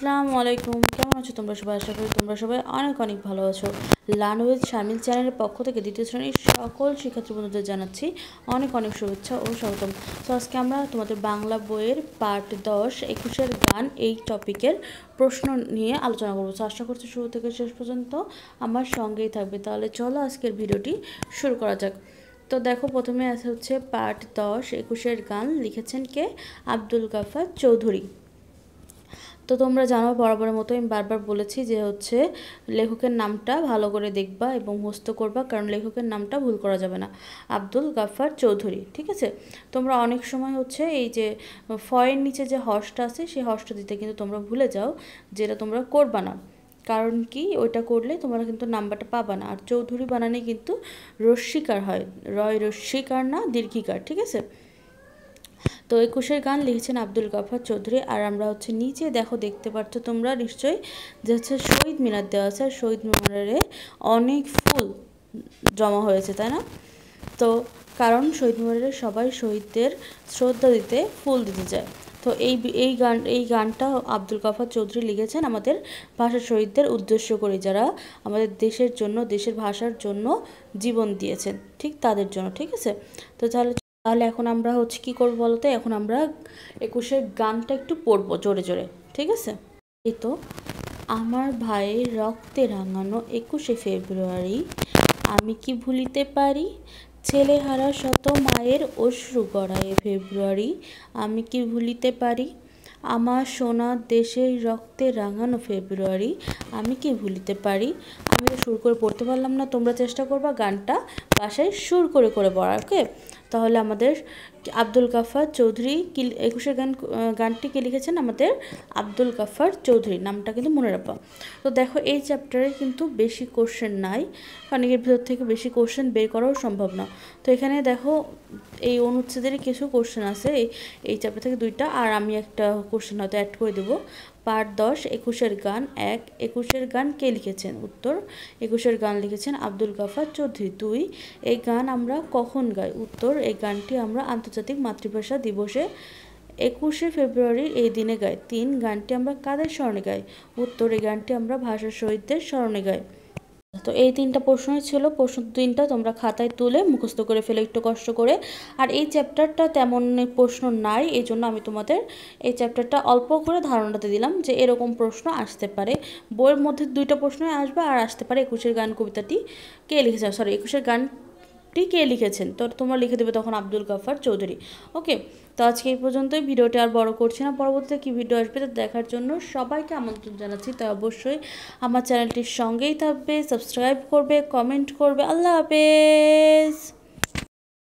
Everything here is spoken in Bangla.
আসসালামু আলাইকুম, কেমন আছো তোমরা সবাই? আশা করি তোমরা সবাই অনেক অনেক ভালো আছো। লার্ন উইথ শামিল চ্যানেলের পক্ষ থেকে দ্বিতীয় শ্রেণীর সকল শিক্ষার্থী বন্ধুদের জানাচ্ছি অনেক অনেক শুভেচ্ছা ও স্বাগতম। তো আজকে আমরা তোমাদের বাংলা বইয়ের পার্ট 10 21-এর গান এই টপিকের প্রশ্ন নিয়ে আলোচনা করবো। তো আশা করছি শুরু থেকে শেষ পর্যন্ত আমার সঙ্গেই থাকবে। তাহলে চলো আজকের ভিডিওটি শুরু করা যাক। তো দেখো, প্রথমে আছে হচ্ছে পার্ট 10 21-এর গান, লিখেছেন কে? আব্দুল গাফফার চৌধুরী। তো তোমরা জানো, বরাবরের মতো আমি বারবার বলেছি যে হচ্ছে লেখকের নামটা ভালো করে দেখবা এবং মুখস্থ করবা, কারণ লেখকের নামটা ভুল করা যাবে না। আব্দুল গাফফার চৌধুরী, ঠিক আছে? তোমরা অনেক সময় হচ্ছে এই যে ফয়ের নিচে যে হর্ষটা আছে সেই হর্ষটা দিতে কিন্তু তোমরা ভুলে যাও, যেটা তোমরা করবা না। কারণ কি, ওইটা করলে তোমরা কিন্তু নাম্বারটা পাবা না। আর চৌধুরী বানানে কিন্তু রস্যিকার হয়, রয় রস্যিকার না দীর্ঘিকার, ঠিক আছে? তো 21-এর গান লিখেছেন আব্দুল গাফফার চৌধুরী। আর আমরা হচ্ছে নিচে দেখতে পাচ্ছ তোমরা নিশ্চয়ই যে হচ্ছে শহীদ মিনার দেওয়া আছে, আর শহীদ মিনারে অনেক ফুল জমা হয়েছে, তাই না? তো কারণ শহীদ মিনারে সবাই শহীদদের শ্রদ্ধা দিতে ফুল দিতে যায়। তো এই গানটা আব্দুল গাফফার চৌধুরী লিখেছেন আমাদের ভাষা শহীদদের উদ্দেশ্য করে, যারা আমাদের দেশের জন্য, দেশের ভাষার জন্য জীবন দিয়েছেন, ঠিক তাদের জন্য, ঠিক আছে? তো তাহলে এখন আমরা হচ্ছে কি করবো বলো তো? এখন আমরা 21-এর গানটা একটু পড়বো জোরে জোরে, ঠিক আছে? এই তো, আমার ভাইয়ের রক্তে রাঙানো 21শে ফেব্রুয়ারি, আমি কি ভুলিতে পারি? ছেলেহারা শত মায়ের অশ্রু গড়ায় ফেব্রুয়ারি, আমি কি ভুলিতে পারি? আমার সোনার দেশের রক্তে রাঙানো ফেব্রুয়ারি, আমি কি ভুলিতে পারি? আমি তো সুর করে পড়তে পারলাম না, তোমরা চেষ্টা করবা গানটা বাসায় সুর করে করে পড়া, ওকে? তাহলে আমাদের আব্দুল গাফফার চৌধুরী কি 21-এর গানটি কে লিখেছেন? আমাদের আব্দুল গাফফার চৌধুরী, নামটা কিন্তু মনে রাখবা। তো দেখো, এই চ্যাপ্টারে কিন্তু বেশি কোশ্চেন নাই, কারণ এর ভিতর থেকে বেশি কোশ্চেন বের করাও সম্ভব না। তো এখানে দেখো, এই অনুচ্ছেদের কিছু কোশ্চেন আছে, এই চ্যাপ্টার থেকে 2টা, আর আমি একটা কোশ্চেন হয়তো অ্যাড করে দেবো। পার্ট 10 21-এর গান 1, 21-এর গান কে লিখেছেন? উত্তর, 21-এর গান লিখেছেন আব্দুল গাফফার চৌধুরী। 2, এই গান আমরা কখন গাই? উত্তর, এই গানটি আমরা আন্তর্জাতিক মাতৃভাষা দিবসে 21শে ফেব্রুয়ারি এই দিনে গাই। 3, গানটি আমরা কাদের স্মরণে গাই? উত্তর, এই গানটি আমরা ভাষা শহীদদের স্মরণে গাই। তো এই 3টা প্রশ্নই ছিল। প্রশ্ন 3টা তোমরা খাতায় তুলে মুখস্থ করে ফেলে একটু কষ্ট করে। আর এই চ্যাপ্টারটা তেমন প্রশ্ন নাই, এই জন্য আমি তোমাদের এই চ্যাপ্টারটা অল্প করে ধারণাতে দিলাম যে এরকম প্রশ্ন আসতে পারে। বইয়ের মধ্যে 2টা প্রশ্নই আসবে, আর আসতে পারে 21-এর গান কবিতাটি কে লিখেছেন, 21-এর গানটি কে লিখেছেন, তো তোমরা লিখে দেবে তখন আব্দুল গাফফার চৌধুরী, ওকে? তো আজকে এই পর্যন্তই, ভিডিওটি আর বড় করছি না। পরবর্তীতে কি ভিডিও আসবে তা দেখার জন্য সবাইকে আমন্ত্রণ জানাচ্ছি। তাই অবশ্যই আমার চ্যানেলটির সঙ্গেই থাকবে, সাবস্ক্রাইব করবে, কমেন্ট করবে। আল্লাহ হাফেজ।